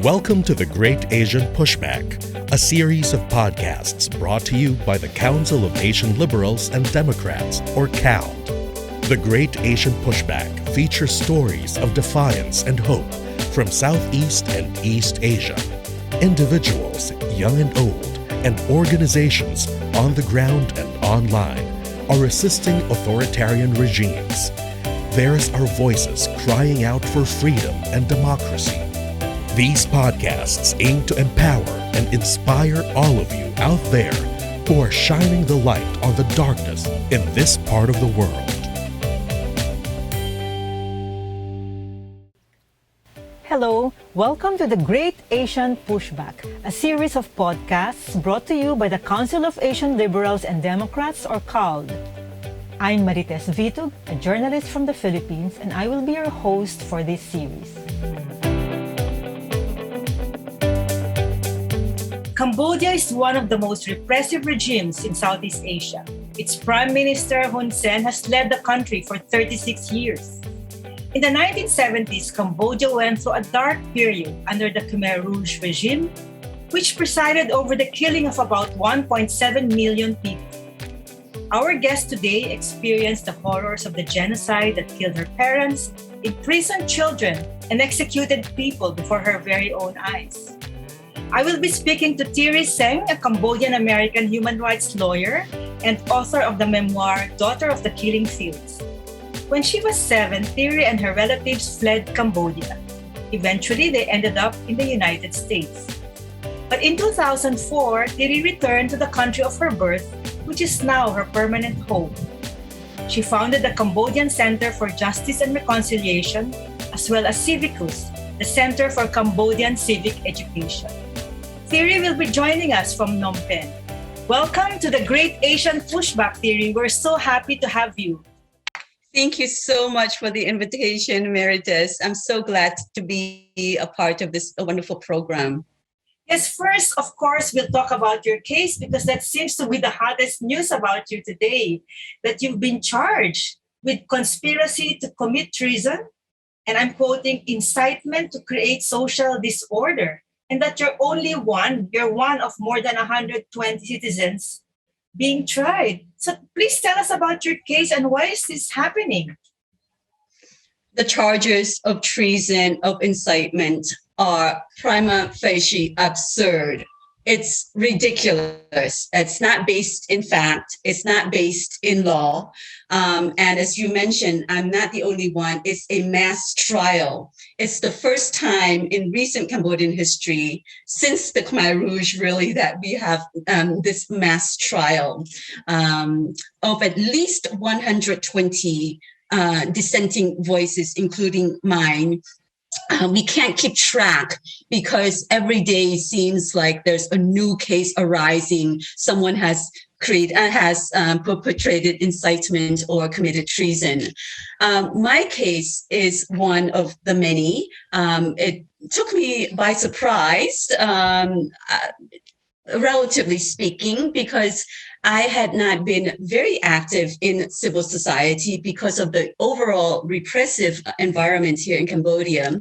Welcome to the Great Asian Pushback, a series of podcasts brought to you by the Council of Asian Liberals and Democrats, or CALD. The Great Asian Pushback features stories of defiance and hope from Southeast and East Asia. Individuals, young and old, and organizations on the ground and online are assisting authoritarian regimes. Theirs are voices crying out for freedom and democracy. These podcasts aim to empower and inspire all of you out there who are shining the light on the darkness in this part of the world. Hello, welcome to the Great Asian Pushback, a series of podcasts brought to you by the Council of Asian Liberals and Democrats, or CALD. I'm Marites Vitug, a journalist from the Philippines, and I will be your host for this series. Cambodia is one of the most repressive regimes in Southeast Asia. Its Prime Minister Hun Sen has led the country for 36 years. In the 1970s, Cambodia went through a dark period under the Khmer Rouge regime, which presided over the killing of about 1.7 million people. Our guest today experienced the horrors of the genocide that killed her parents, imprisoned children, and executed people before her very own eyes. I will be speaking to Theary Seng, a Cambodian-American human rights lawyer and author of the memoir, Daughter of the Killing Fields. When she was 7, Theary and her relatives fled Cambodia. Eventually, they ended up in the United States. But in 2004, Theary returned to the country of her birth, which is now her permanent home. She founded the Cambodian Center for Justice and Reconciliation, as well as Civicus, the Center for Cambodian Civic Education. Theary will be joining us from Phnom Penh. Welcome to the Great Asian Pushback, Theary. We're so happy to have you. Thank you so much for the invitation, Meritus. I'm so glad to be a part of this wonderful program. Yes, first, of course, we'll talk about your case because that seems to be the hottest news about you today, that you've been charged with conspiracy to commit treason, and I'm quoting, incitement to create social disorder, and that you're one of more than 120 citizens being tried. So please tell us about your case and why is this happening? The charges of treason, of incitement, are prima facie absurd. It's ridiculous. It's not based in fact. It's not based in law. And as you mentioned, I'm not the only one. It's a mass trial. It's the first time in recent Cambodian history, since the Khmer Rouge, really, that we have this mass trial of at least 120 dissenting voices, including mine. We can't keep track because every day seems like there's a new case arising. Someone has perpetrated incitement or committed treason. My case is one of the many. It took me by surprise, relatively speaking, because I had not been very active in civil society because of the overall repressive environment here in Cambodia.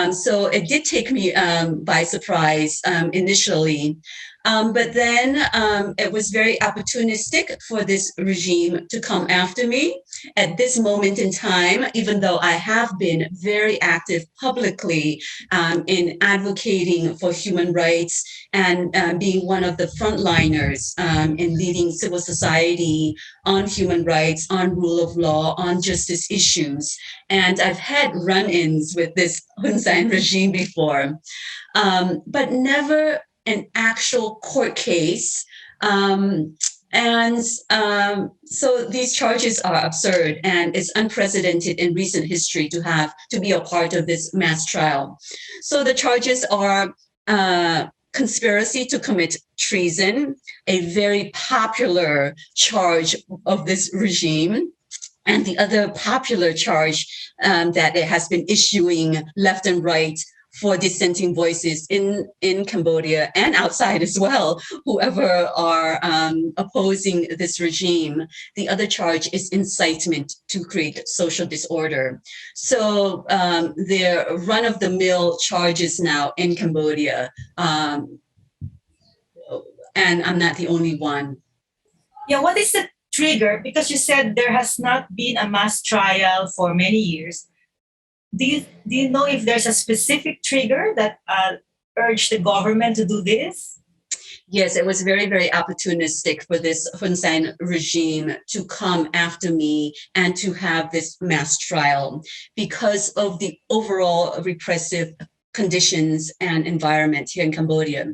So it did take me by surprise initially. But then it was very opportunistic for this regime to come after me at this moment in time, even though I have been very active publicly in advocating for human rights and being one of the frontliners in leading civil society on human rights, on rule of law, on justice issues. And I've had run-ins with this Hun Sen regime before, but never an actual court case. So these charges are absurd, and it's unprecedented in recent history to be a part of this mass trial. So the charges are conspiracy to commit treason, a very popular charge of this regime. And the other popular charge that it has been issuing left and right for dissenting voices in Cambodia and outside as well, whoever are opposing this regime. The other charge is incitement to create social disorder. So they're run-of-the-mill charges now in Cambodia. And I'm not the only one. Yeah, what is the trigger? Because you said there has not been a mass trial for many years. Do you know if there's a specific trigger that urged the government to do this? Yes, it was very, very opportunistic for this Hun Sen regime to come after me and to have this mass trial because of the overall repressive conditions and environment here in Cambodia.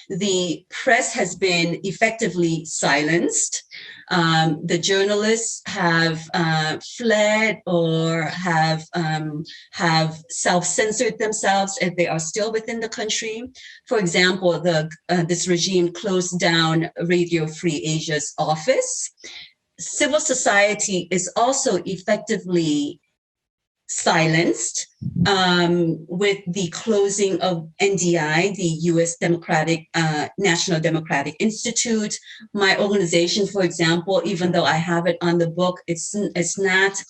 The press has been effectively silenced. The journalists have fled or have self-censored themselves if they are still within the country. For example, this regime closed down Radio Free Asia's office. Civil society is also effectively silenced with the closing of NDI, the U.S. National Democratic Institute. My organization, for example, even though I have it on the book, it's not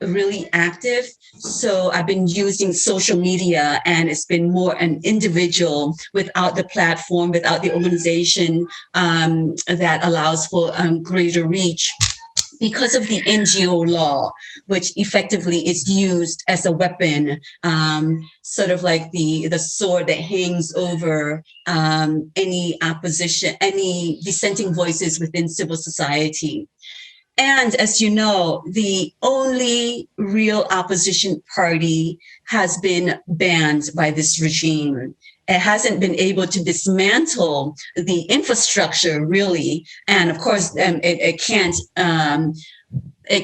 really active. So I've been using social media, and it's been more an individual without the platform, without the organization that allows for greater reach. Because of the NGO law, which effectively is used as a weapon, sort of like the sword that hangs over any opposition, any dissenting voices within civil society. And as you know, the only real opposition party has been banned by this regime. It hasn't been able to dismantle the infrastructure, really. And of course, it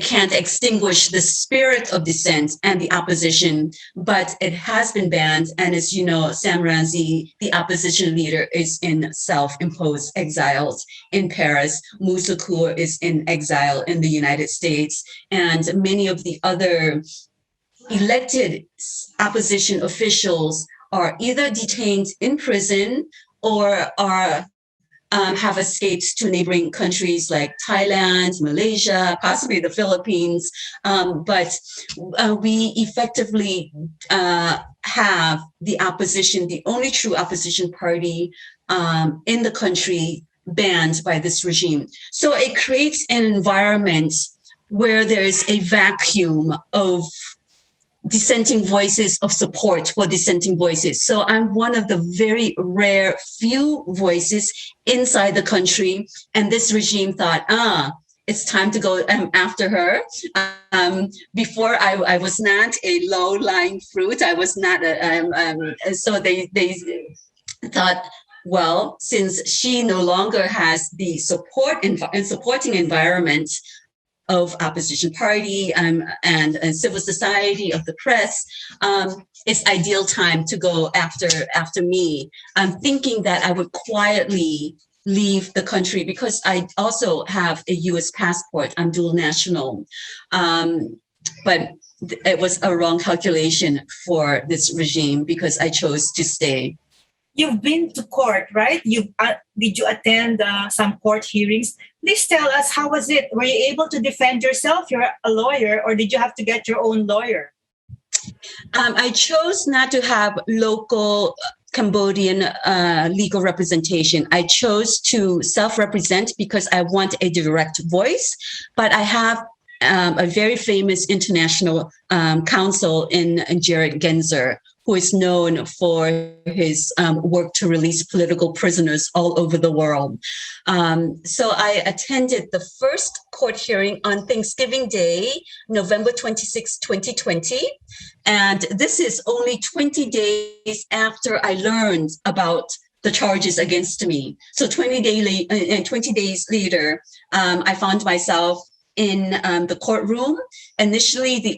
can't extinguish the spirit of dissent and the opposition, but it has been banned. And as you know, Sam Rainsy, the opposition leader, is in self-imposed exile in Paris. Moussa Kour is in exile in the United States. And many of the other elected opposition officials are either detained in prison or have escaped to neighboring countries like Thailand, Malaysia, possibly the Philippines. But we effectively have the opposition, the only true opposition party in the country, banned by this regime. So it creates an environment where there is a vacuum of dissenting voices, of support for dissenting voices. So I'm one of the very rare few voices inside the country. And this regime thought, it's time to go after her. Before I was not a low-lying fruit. I was not so they thought, well, since she no longer has the support and supporting environment of opposition party and civil society, of the press, it's ideal time to go after me. I'm thinking that I would quietly leave the country because I also have a U.S. passport. I'm dual national. But it was a wrong calculation for this regime because I chose to stay. You've been to court, right? Did you attend some court hearings? Please tell us, how was it? Were you able to defend yourself? You're a lawyer, or did you have to get your own lawyer? I chose not to have local Cambodian legal representation. I chose to self-represent because I want a direct voice, but I have a very famous international counsel in Jared Genzer, who is known for his work to release political prisoners all over the world. So I attended the first court hearing on Thanksgiving Day, November 26, 2020. And this is only 20 days after I learned about the charges against me. So 20 days later, I found myself in the courtroom. Initially, the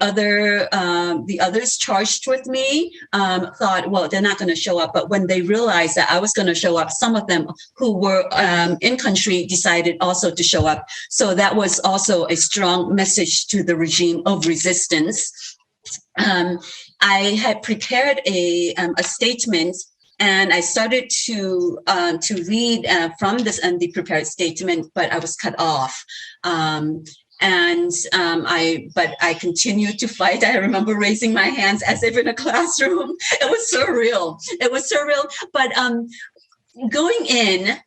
others charged with me thought, well, they're not going to show up. But when they realized that I was going to show up, some of them who were in country decided also to show up. So that was also a strong message to the regime of resistance. I had prepared a statement, and I started to read from this the prepared statement, but I was cut off. But I continued to fight. I remember raising my hands as if in a classroom. It was surreal. But going in,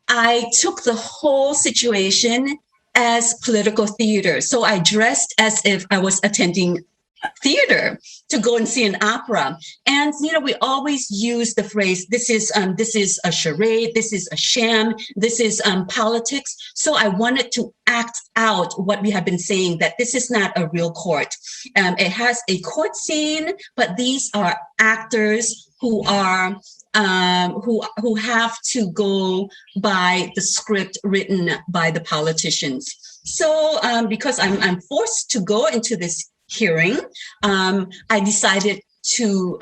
I took the whole situation as political theater. So I dressed as if I was attending theater to go and see an opera. And, we always use the phrase, this is a charade, this is a sham, this is politics. So I wanted to act out what we have been saying, that this is not a real court. It has a court scene, but these are actors who are who have to go by the script written by the politicians. So because I'm forced to go into this hearing, I decided to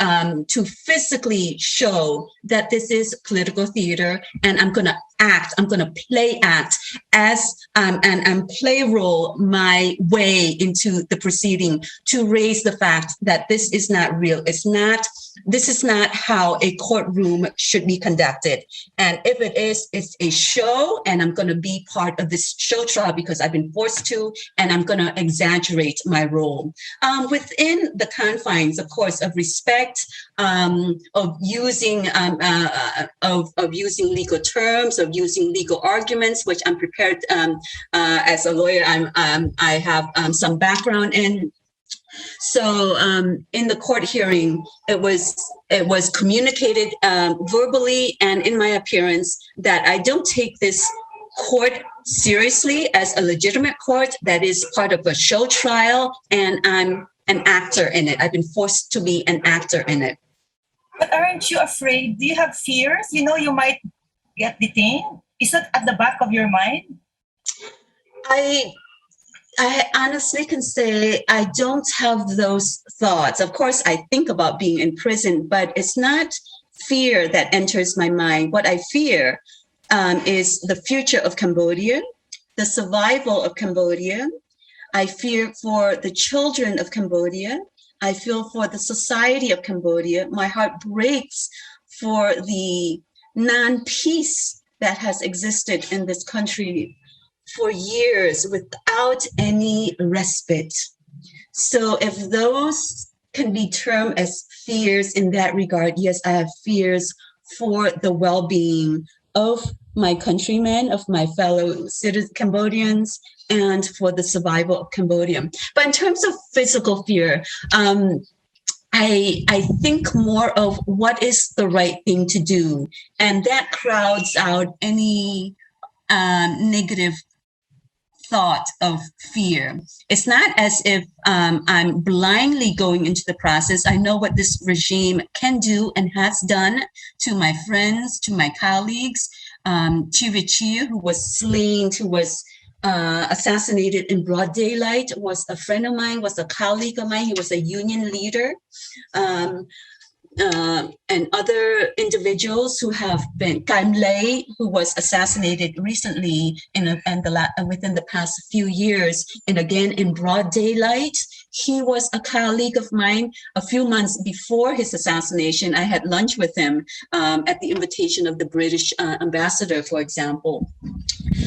physically show that this is political theater, and I'm going to play act as and play role my way into the proceeding to raise the fact that this is not real. This is not how a courtroom should be conducted. And if it is, it's a show, and I'm going to be part of this show trial because I've been forced to, and I'm going to exaggerate my role within the confines, of course, of respect, of using legal terms, of using legal arguments, which I'm prepared as a lawyer. I have some background in. So in the court hearing, it was communicated verbally and in my appearance that I don't take this court seriously as a legitimate court that is part of a show trial, and I'm an actor in it. I've been forced to be an actor in it. But aren't you afraid? Do you have fears? You might get detained. Is that at the back of your mind? I honestly can say I don't have those thoughts. Of course, I think about being in prison, but it's not fear that enters my mind. What I fear is the future of Cambodia, the survival of Cambodia. I fear for the children of Cambodia. I feel for the society of Cambodia. My heart breaks for the non-peace that has existed in this country for years without any respite. So if those can be termed as fears in that regard, yes, I have fears for the well-being of my countrymen, of my fellow Cambodians, and for the survival of Cambodia. But in terms of physical fear, I think more of what is the right thing to do, and that crowds out any negative thought of fear. It's not as if I'm blindly going into the process. I know what this regime can do and has done to my friends, to my colleagues. Refugee, who was slain, who was assassinated in broad daylight, was a friend of mine, was a colleague of mine. He was a union leader. And other individuals who have been, Lei, who was assassinated recently within the past few years, and again in broad daylight. He was a colleague of mine. A few months before his assassination, I had lunch with him at the invitation of the British ambassador, for example.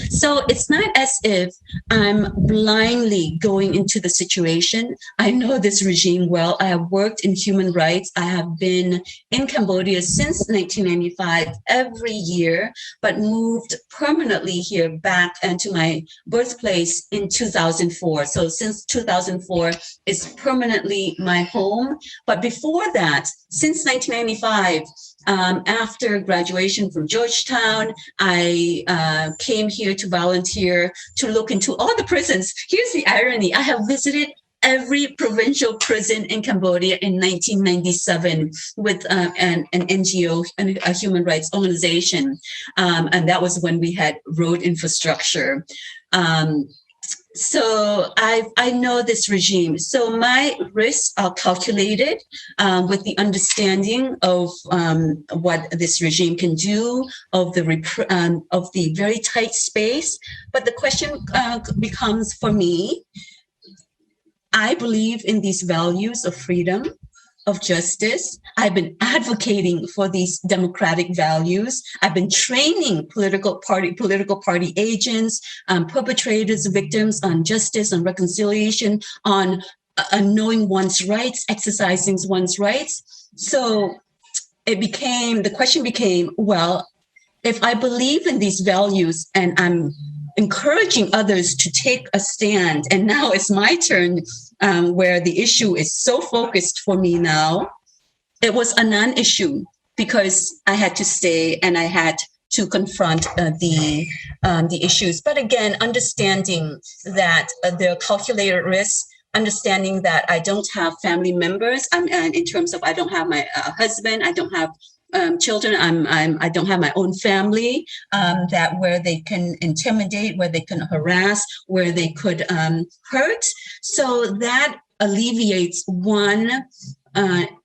So it's not as if I'm blindly going into the situation. I know this regime well. I have worked in human rights. I have been in Cambodia since 1995 every year, but moved permanently here back into my birthplace in 2004. So since 2004 is permanently my home. But before that, since 1995, after graduation from Georgetown, I came here to volunteer to look into all the prisons. Here's the irony. I have visited every provincial prison in Cambodia in 1997 with an NGO, a human rights organization. And that was when we had road infrastructure. So I know this regime. So my risks are calculated with the understanding of what this regime can do, of the very tight space. But the question becomes for me, I believe in these values of freedom, of justice. I've been advocating for these democratic values. I've been training political party agents, perpetrators, victims on justice, on reconciliation, on knowing one's rights, exercising one's rights. So the question became, well, if I believe in these values and I'm encouraging others to take a stand, and now it's my turn, where the issue is so focused for me now, it was a non-issue because I had to stay and I had to confront the issues. But again, understanding that there are calculated risks, understanding that I don't have family members, in terms of I don't have my husband, I don't have children, I don't have my own family, that where they can intimidate, where they can harass, where they could hurt. So that alleviates one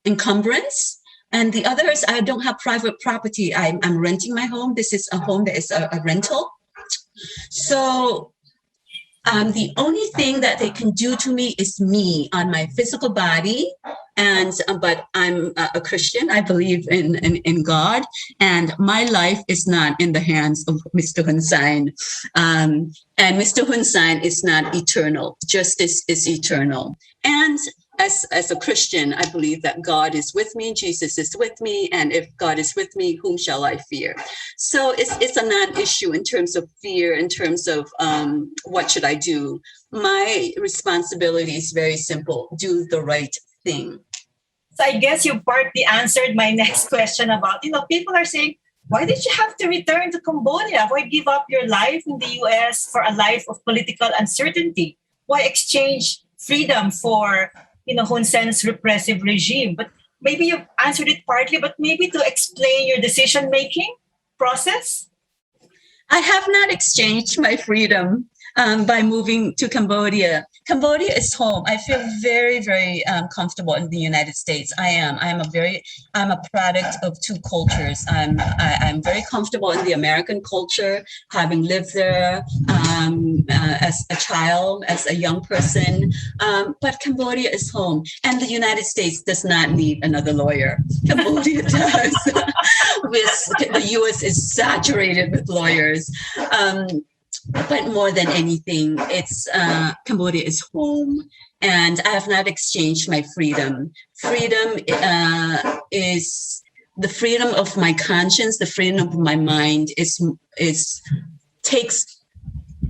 encumbrance. And the other is I don't have private property. I'm renting my home. This is a home that is a rental. So the only thing that they can do to me is me on my physical body. And but I'm a Christian. I believe in God, and my life is not in the hands of Mr. Hun Sen. And Mr. Hun Sen is not eternal. Justice is eternal. And as a Christian, I believe that God is with me, Jesus is with me, and if God is with me, whom shall I fear? So it's a non-issue in terms of fear, in terms of what should I do? My responsibility is very simple: do the right thing. So I guess you partly answered my next question about, people are saying, why did you have to return to Cambodia? Why give up your life in the US for a life of political uncertainty? Why exchange freedom for Hun Sen's repressive regime? But maybe you've answered it partly, but maybe to explain your decision-making process? I have not exchanged my freedom by moving to Cambodia. Cambodia is home. I feel very, very comfortable in the United States. I'm a product of two cultures. I'm very comfortable in the American culture, having lived there as a child, as a young person. But Cambodia is home, and the United States does not need another lawyer. Cambodia does. The U.S. is saturated with lawyers. But more than anything, it's Cambodia is home, and I have not exchanged my freedom. Freedom is the freedom of my conscience, the freedom of my mind takes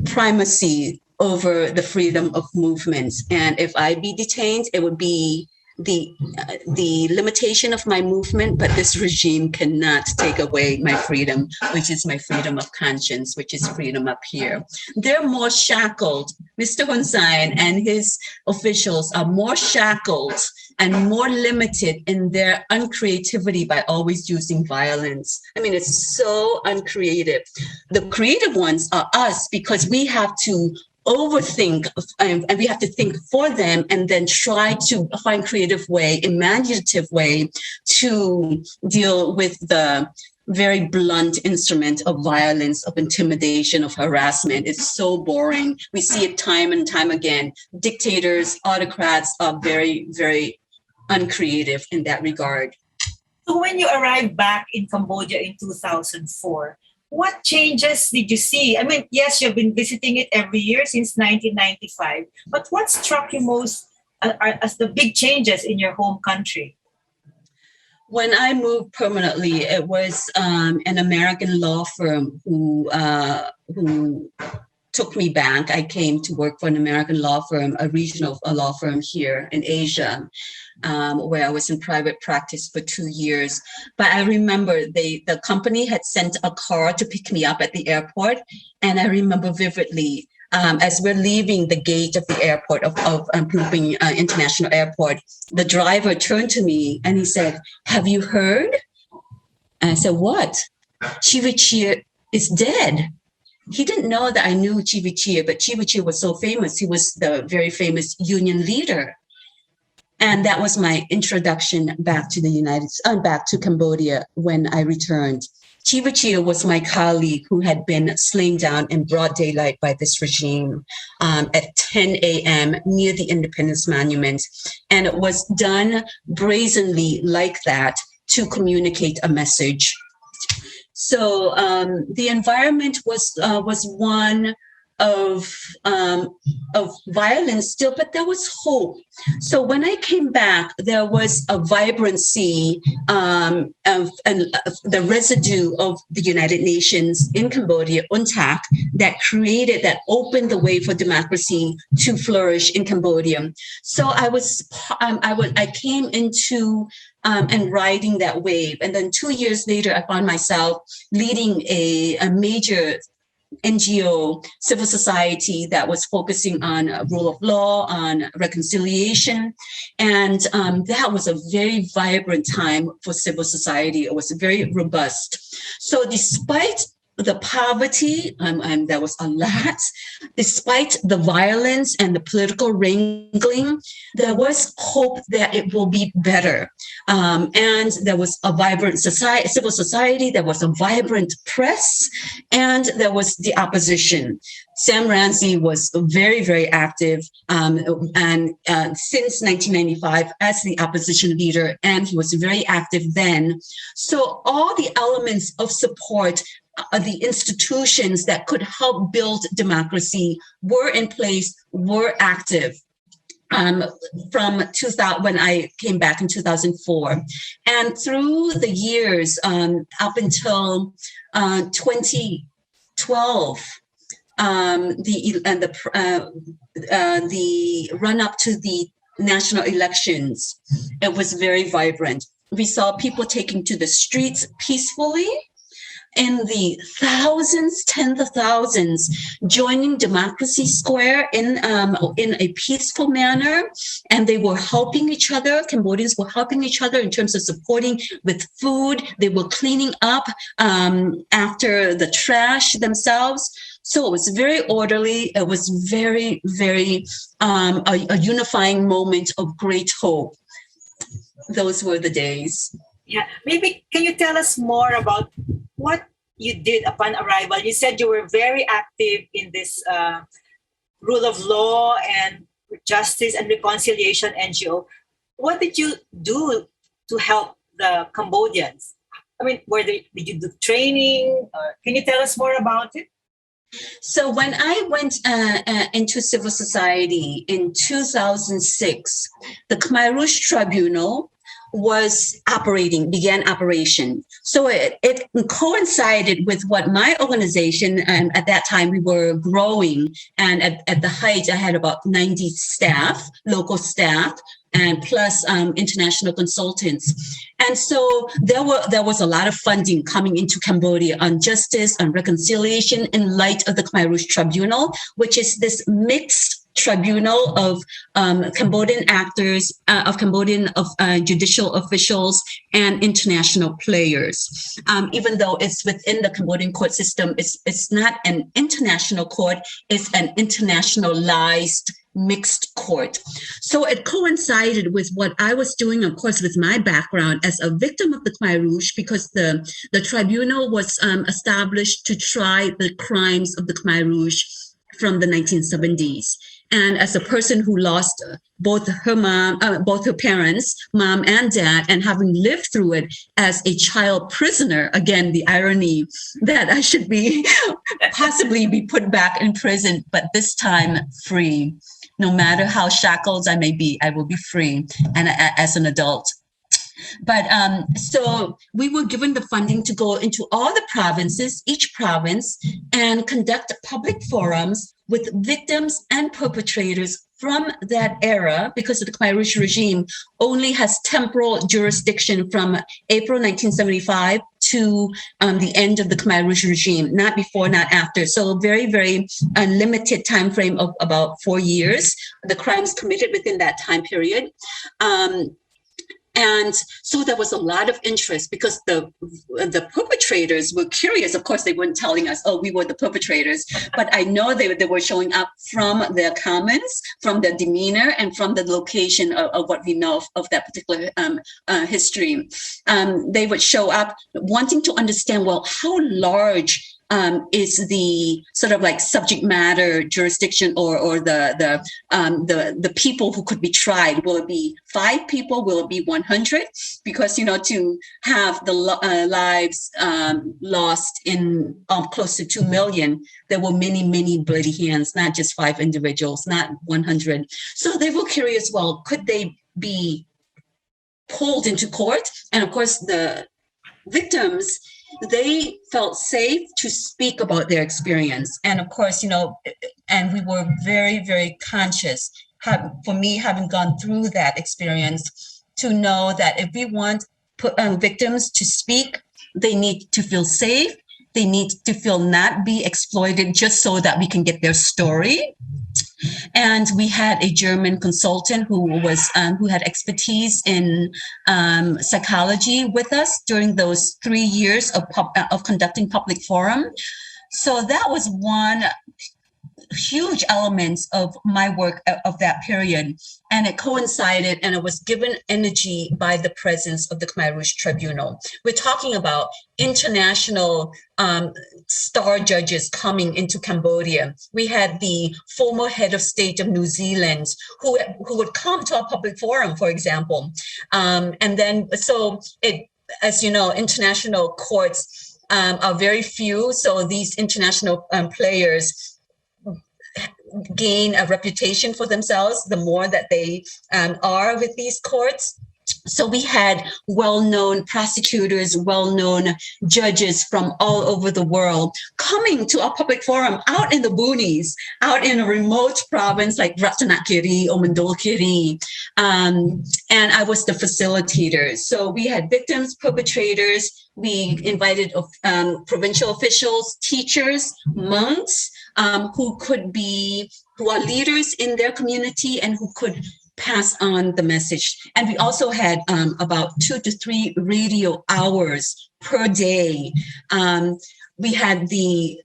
primacy over the freedom of movement. And if I be detained, it would be the limitation of my movement, but this regime cannot take away my freedom, which is my freedom of conscience, which is freedom up here. They're more shackled. Mr. Hun Sen and his officials are more shackled and more limited in their uncreativity by always using violence. I mean, it's so uncreative. The creative ones are us, because we have to overthink and we have to think for them and then try to find creative way, imaginative way to deal with the very blunt instrument of violence, of intimidation, of harassment. It's so boring. We see it time and time again. Dictators, autocrats are very, very uncreative in that regard. So when you arrived back in Cambodia in 2004, what changes did you see? I mean, yes, you've been visiting it every year since 1995, but what struck you most as the big changes in your home country? When I moved permanently, it was an American law firm who took me back. I came to work for an American law firm, a regional law firm here in Asia, where I was in private practice for 2 years. But I remember the company had sent a car to pick me up at the airport. And I remember vividly, as we're leaving the gate of the airport, of Phnom Penh International Airport, the driver turned to me and he said, "Have you heard?" And I said, "What?" "Chivichir is dead." He didn't know that I knew Chivichir, but Chivichir was so famous. He was the very famous union leader. And that was my introduction back to back to Cambodia when I returned. Chivichia was my colleague who had been slain down in broad daylight by this regime at 10 a.m. near the Independence Monument. And it was done brazenly like that to communicate a message. So the environment was one of violence still, but there was hope. So when I came back, there was a vibrancy and the residue of the United Nations in Cambodia, UNTAC, that opened the way for democracy to flourish in Cambodia. So I came into and riding that wave. And then 2 years later, I found myself leading a major NGO, civil society that was focusing on rule of law, on reconciliation. And that was a very vibrant time for civil society. It was very robust. So despite the poverty, there was a lot, despite the violence and the political wrangling, there was hope that it will be better. And there was a vibrant civil society, there was a vibrant press, and there was the opposition. Sam Rainsy was very, very active since 1995 as the opposition leader, and he was very active then. So all the elements of support, the institutions that could help build democracy were in place, were active from 2000 when I came back in 2004. And through the years up until 2012, the run up to the national elections, it was very vibrant. We saw people taking to the streets peacefully, in the thousands, tens of thousands, joining Democracy Square in a peaceful manner, and they were helping each other. Cambodians were helping each other in terms of supporting with food. They were cleaning up after the trash themselves. So it was very orderly. It was very, very a unifying moment of great hope. Those were the days. Yeah, maybe can you tell us more about what you did upon arrival? You said you were very active in this rule of law and justice and reconciliation NGO. What did you do to help the Cambodians? I mean, did you do training? Can you tell us more about it? So when I went into civil society in 2006, the Khmer Rouge Tribunal began operation. So it coincided with what my organization, and at that time we were growing, and at the height I had about 90 staff, local staff, and plus international consultants. And so there was a lot of funding coming into Cambodia on justice, on reconciliation in light of the Khmer Rouge Tribunal, which is this mixed tribunal of Cambodian actors, judicial officials, and international players. Even though it's within the Cambodian court system, it's not an international court, it's an internationalized mixed court. So it coincided with what I was doing, of course, with my background as a victim of the Khmer Rouge, because the tribunal was established to try the crimes of the Khmer Rouge from the 1970s. And as a person who lost both her parents, mom and dad, and having lived through it as a child prisoner, again, the irony that I should possibly be put back in prison, but this time free. No matter how shackled I may be, I will be free, and as an adult. But so we were given the funding to go into all the provinces, each province, and conduct public forums with victims and perpetrators from that era, because the Khmer Rouge regime only has temporal jurisdiction from April 1975 to the end of the Khmer Rouge regime, not before, not after. So very, very limited time frame of about 4 years, the crimes committed within that time period. And so there was a lot of interest because the perpetrators were curious. Of course, they weren't telling us, oh, we were the perpetrators. But I know they were showing up from their comments, from their demeanor, and from the location of what we know of that particular history. They would show up wanting to understand, well, how large is the sort of like subject matter jurisdiction or the people who could be tried? Will it be 5 people? Will it be 100? Because, to have the lives lost in close to 2 million, there were many, many bloody hands, not just 5 individuals, not 100. So they were curious, well, could they be pulled into court? And of course, the victims, they felt safe to speak about their experience. And of course, and we were very, very conscious, for me, having gone through that experience, to know that if we want victims to speak, they need to feel safe. They need to feel not be exploited just so that we can get their story. And we had a German consultant who had expertise in psychology with us during those 3 years of conducting public forum. So that was one huge element of my work of that period. And it coincided and it was given energy by the presence of the Khmer Rouge Tribunal. We're talking about international star judges coming into Cambodia. We had the former head of state of New Zealand who would come to our public forum, for example. And then, so as you know, international courts are very few. So these international players gain a reputation for themselves the more that they are with these courts. So we had well-known prosecutors, well-known judges from all over the world coming to our public forum out in the boonies, out in a remote province like Ratanakiri or Mandolkiri. And I was the facilitator. So we had victims, perpetrators. We invited provincial officials, teachers, monks, who are leaders in their community and who could pass on the message. And we also had about 2 to 3 radio hours per day. We had the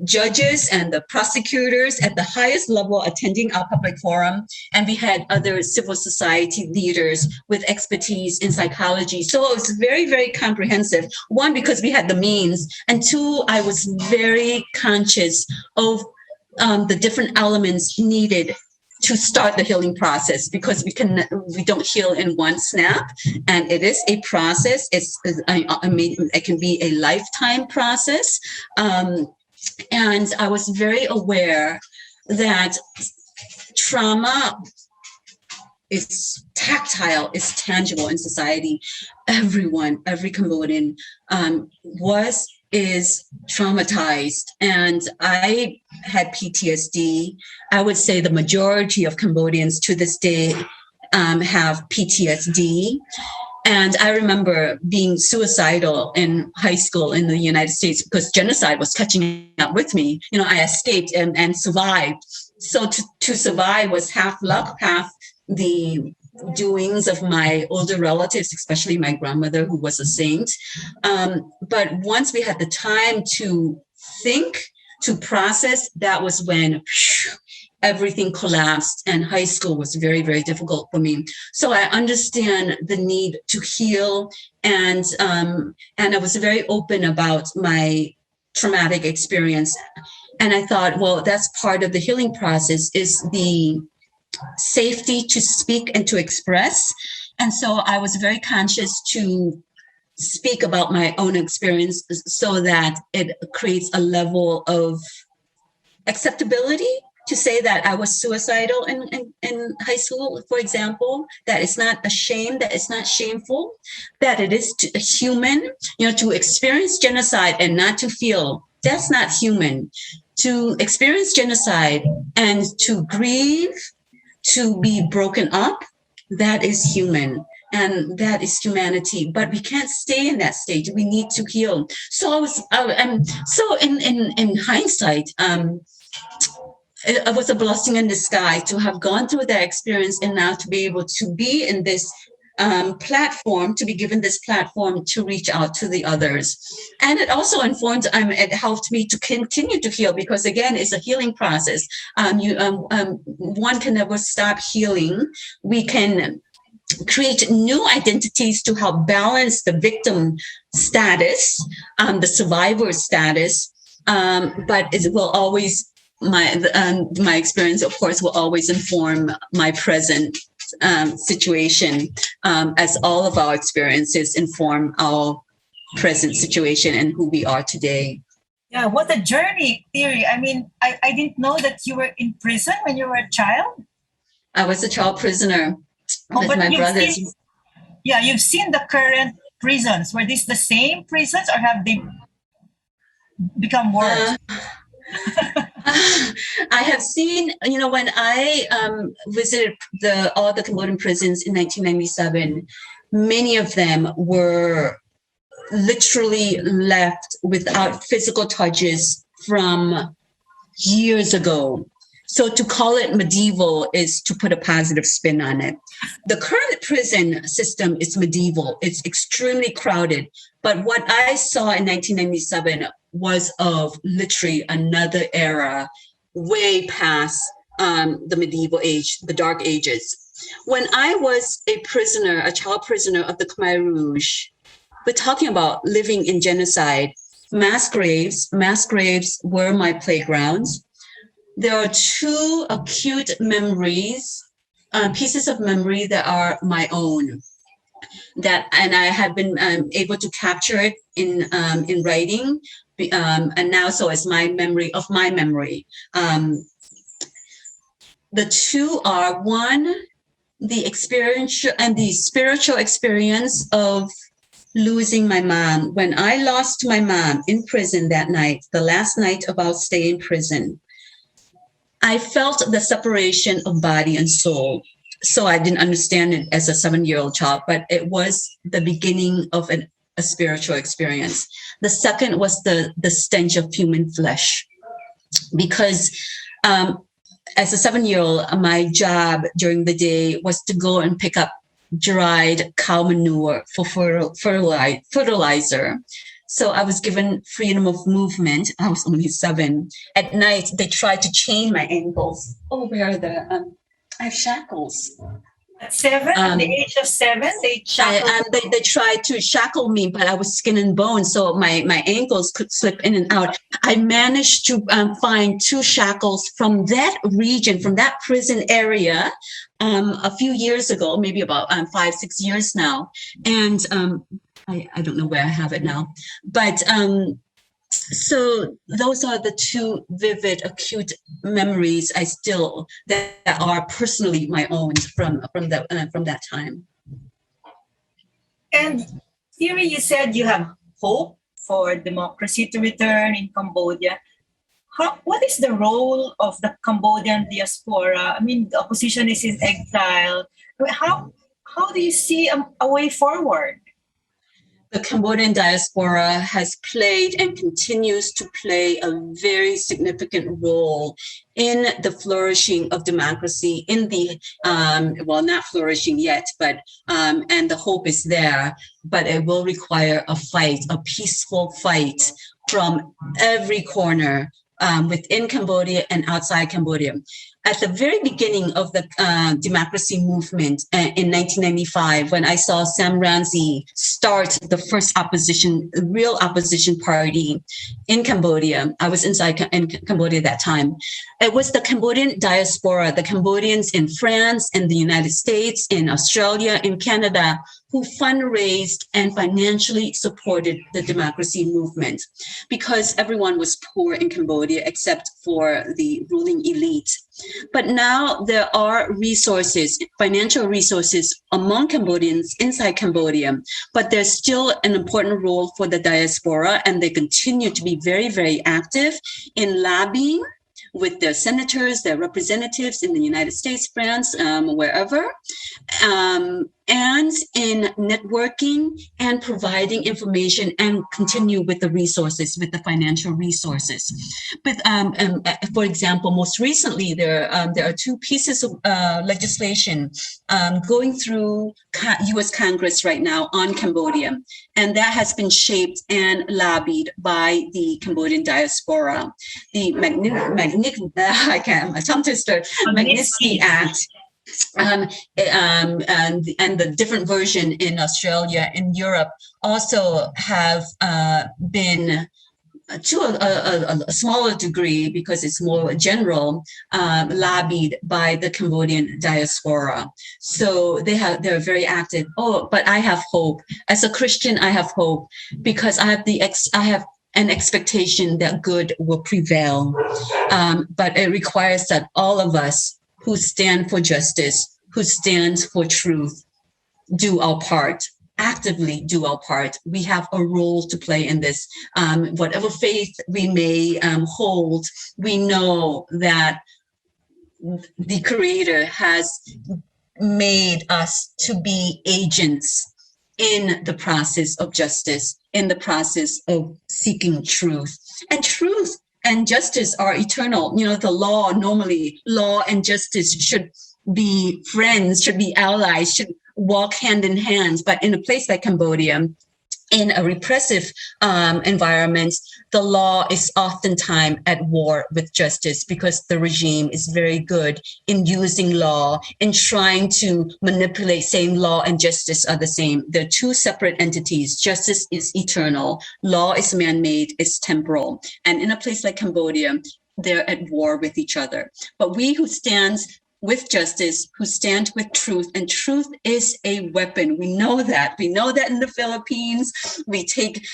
judges and the prosecutors at the highest level attending our public forum, and we had other civil society leaders with expertise in psychology. So it was very, very comprehensive. 1, because we had the means, and 2, I was very conscious of the different elements needed to start the healing process, because we don't heal in one snap, and it is a process. It can be a lifetime process, and I was very aware that trauma is tactile, is tangible in society. Every Cambodian is traumatized, and I had PTSD. I would say the majority of Cambodians to this day have PTSD. And I remember being suicidal in high school in the United States because genocide was catching up with me. I escaped and survived. So to survive was half luck, half the doings of my older relatives, especially my grandmother, who was a saint. But once we had the time to think, to process, that was when everything collapsed, and high school was very, very difficult for me. So I understand the need to heal, and I was very open about my traumatic experience. And I thought, well, that's part of the healing process, is the safety to speak and to express. And so I was very conscious to speak about my own experience so that it creates a level of acceptability to say that I was suicidal in high school, for example, that it's not a shame, that it's not shameful, that it is human, to experience genocide and not to feel, that's not human. To experience genocide and to grieve, to be broken up, that is human, and that is humanity. But we can't stay in that state. We need to heal. So in hindsight, it was a blessing in disguise to have gone through that experience and now to be able to be in this platform, to be given this platform to reach out to the others. And it also informed, it helped me to continue to heal, because again, it's a healing process. One can never stop healing. We can create new identities to help balance the victim status, the survivor status, but it will always, my experience, of course, will always inform my present situation, as all of our experiences inform our present situation and who we are today. Yeah, what a journey, Theary. I mean, I didn't know that you were in prison when you were a child. I was a child prisoner with my brothers. You've seen the current prisons. Were these the same prisons or have they become worse? I have seen, when I visited all the Cambodian prisons in 1997, many of them were literally left without physical touches from years ago. So to call it medieval is to put a positive spin on it. The current prison system is medieval. It's extremely crowded. But what I saw in 1997 was of literally another era, way past the medieval age, the Dark Ages. When I was a prisoner, a child prisoner of the Khmer Rouge, we're talking about living in genocide. Mass graves were my playgrounds. There are two acute memories, pieces of memory that are my own, and I have been able to capture it in writing, and now so is my memory of my memory. The two are, one, the experience and the spiritual experience of losing my mom. When I lost my mom in prison that night, the last night of our stay in prison, I felt the separation of body and soul. So I didn't understand it as a 7-year-old child, but it was the beginning of a spiritual experience. The second was the stench of human flesh, because as a 7-year-old, my job during the day was to go and pick up dried cow manure for fertilizer. So I was given freedom of movement. I was only 7. At night, they tried to chain my ankles. Oh, where are the? I have shackles. At 7, at the age of 7, they tried to shackle me, but I was skin and bone, so my ankles could slip in and out. I managed to find 2 shackles from that region, from that prison area, a few years ago, maybe about 5-6 years now, and I don't know where I have it now, but so those are the 2 vivid, acute memories that are personally my own from that time. And Theary, you said you have hope for democracy to return in Cambodia. What is the role of the Cambodian diaspora? I mean, the opposition is in exile. How do you see a way forward? The Cambodian diaspora has played and continues to play a very significant role in the flourishing of democracy in the, not flourishing yet, but, and the hope is there, but it will require a fight, a peaceful fight from every corner within Cambodia and outside Cambodia. At the very beginning of the democracy movement in 1995, when I saw Sam Rainsy start the first real opposition party in Cambodia, I was in Cambodia at that time. It was the Cambodian diaspora, the Cambodians in France, in the United States, in Australia, in Canada, who fundraised and financially supported the democracy movement, because everyone was poor in Cambodia except for the ruling elite. But now there are resources, financial resources among Cambodians inside Cambodia, but there's still an important role for the diaspora, and they continue to be very, very active in lobbying with their senators, their representatives in the United States, France, wherever. and in networking and providing information and continue with the resources, with the financial resources. But for example, most recently, there are two pieces of legislation going through U.S. Congress right now on Cambodia, and that has been shaped and lobbied by the Cambodian diaspora. The Magnitsky Act. And the different version in Australia and Europe also have been, to a smaller degree, because it's more general, lobbied by the Cambodian diaspora. So they're very active. Oh, but I have hope. As a Christian, I have hope, because I have an expectation that good will prevail. But it requires that all of us who stand for justice, who stands for truth, do our part, actively do our part. We have a role to play in this. Whatever faith we may hold, we know that the Creator has made us to be agents in the process of justice, in the process of seeking truth. And truth and justice are eternal. The law and justice should be friends, should be allies, should walk hand in hand. But in a place like Cambodia, in a repressive environment, the law is oftentimes at war with justice, because the regime is very good in using law and trying to manipulate, saying law and justice are the same. They're two separate entities. Justice is eternal. Law is man-made, it's temporal. And in a place like Cambodia, they're at war with each other. But we who stand with justice, who stand with truth, and truth is a weapon. We know that. We know that in the Philippines. We take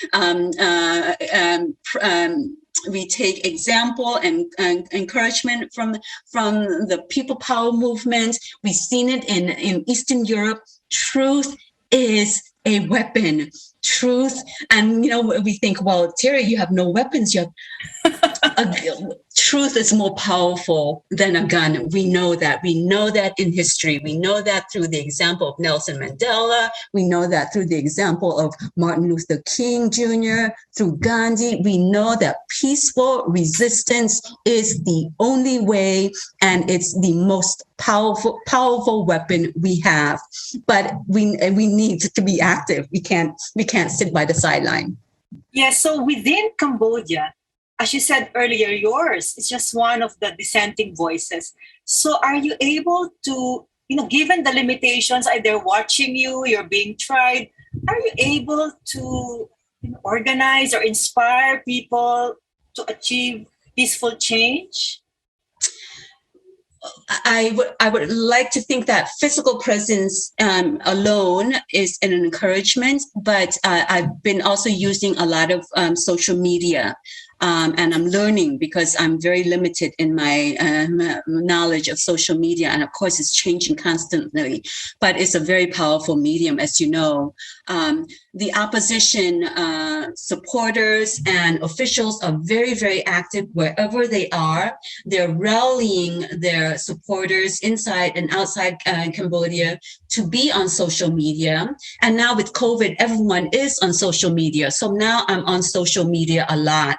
example and encouragement from the people power movement. We've seen it in Eastern Europe. Truth is a weapon. Truth, and we think, well, Theary, you have no weapons. You have truth is more powerful than a gun. We know that. We know that in history. We know that through the example of Nelson Mandela. We know that through the example of Martin Luther King Jr., through Gandhi. We know that peaceful resistance is the only way, and it's the most powerful weapon we have. But we need to be active. We can't sit by the sideline. Yeah, so within Cambodia, as you said earlier, yours is just one of the dissenting voices. So are you able to, given the limitations, either watching you're being tried, are you able to organize or inspire people to achieve peaceful change? I would like to think that physical presence alone is an encouragement, but I've been also using a lot of social media. And I'm learning, because I'm very limited in my knowledge of social media. And of course, it's changing constantly, but it's a very powerful medium, as you know. The opposition supporters and officials are very, very active wherever they are. They're rallying their supporters inside and outside Cambodia to be on social media. And now with COVID, everyone is on social media. So now I'm on social media a lot.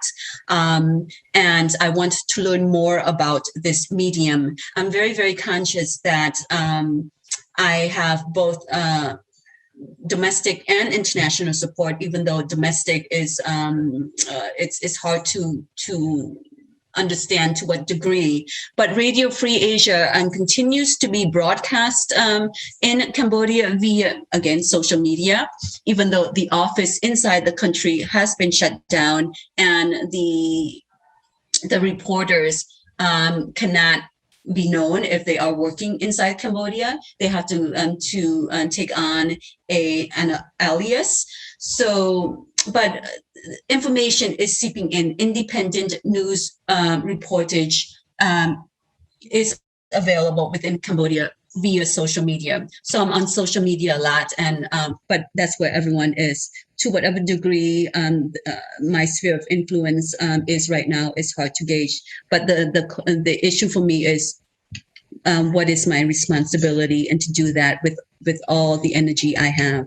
And I want to learn more about this medium. I'm very, very conscious that I have both domestic and international support, even though domestic is it's hard to understand to what degree. But Radio Free Asia continues to be broadcast in Cambodia via, again, social media, even though the office inside the country has been shut down, and the reporters cannot be known if they are working inside Cambodia. They have to take on an alias. So, but information is seeping in. Independent news reportage is available within Cambodia via social media. So I'm on social media a lot, and but that's where everyone is. To whatever degree my sphere of influence is right now, is hard to gauge. But the issue for me is what is my responsibility and to do that with all the energy I have.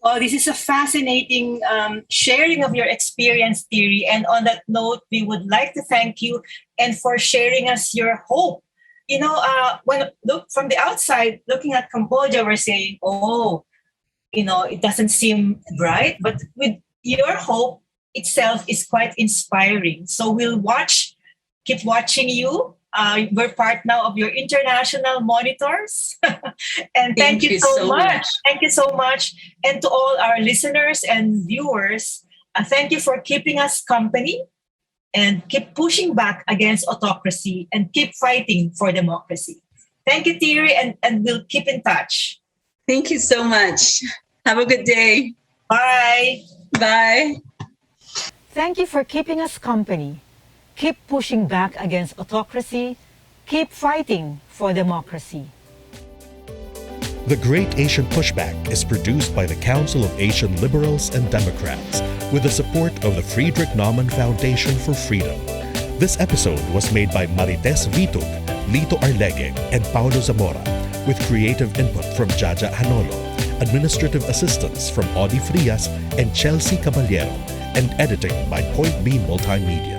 Well, this is a fascinating sharing of your experience, Theary. And on that note, we would like to thank you and for sharing us your hope. When look from the outside, looking at Cambodia, we're saying, oh, it doesn't seem bright, but with your hope itself is quite inspiring. So we'll keep watching you. We're part now of your international monitors. And thank you so much. Thank you so much. And to all our listeners and viewers, thank you for keeping us company and keep pushing back against autocracy and keep fighting for democracy. Thank you, Theary, and we'll keep in touch. Thank you so much. Have a good day. Bye. Bye. Thank you for keeping us company. Keep pushing back against autocracy. Keep fighting for democracy. The Great Asian Pushback is produced by the Council of Asian Liberals and Democrats with the support of the Friedrich Naumann Foundation for Freedom. This episode was made by Marites Vitug, Lito Arlegue, and Paulo Zamora, with creative input from Jaja Hanolo, administrative assistance from AUDRIE FRIAS and CHELSE CABALLERO, and editing by Point B Multimedia.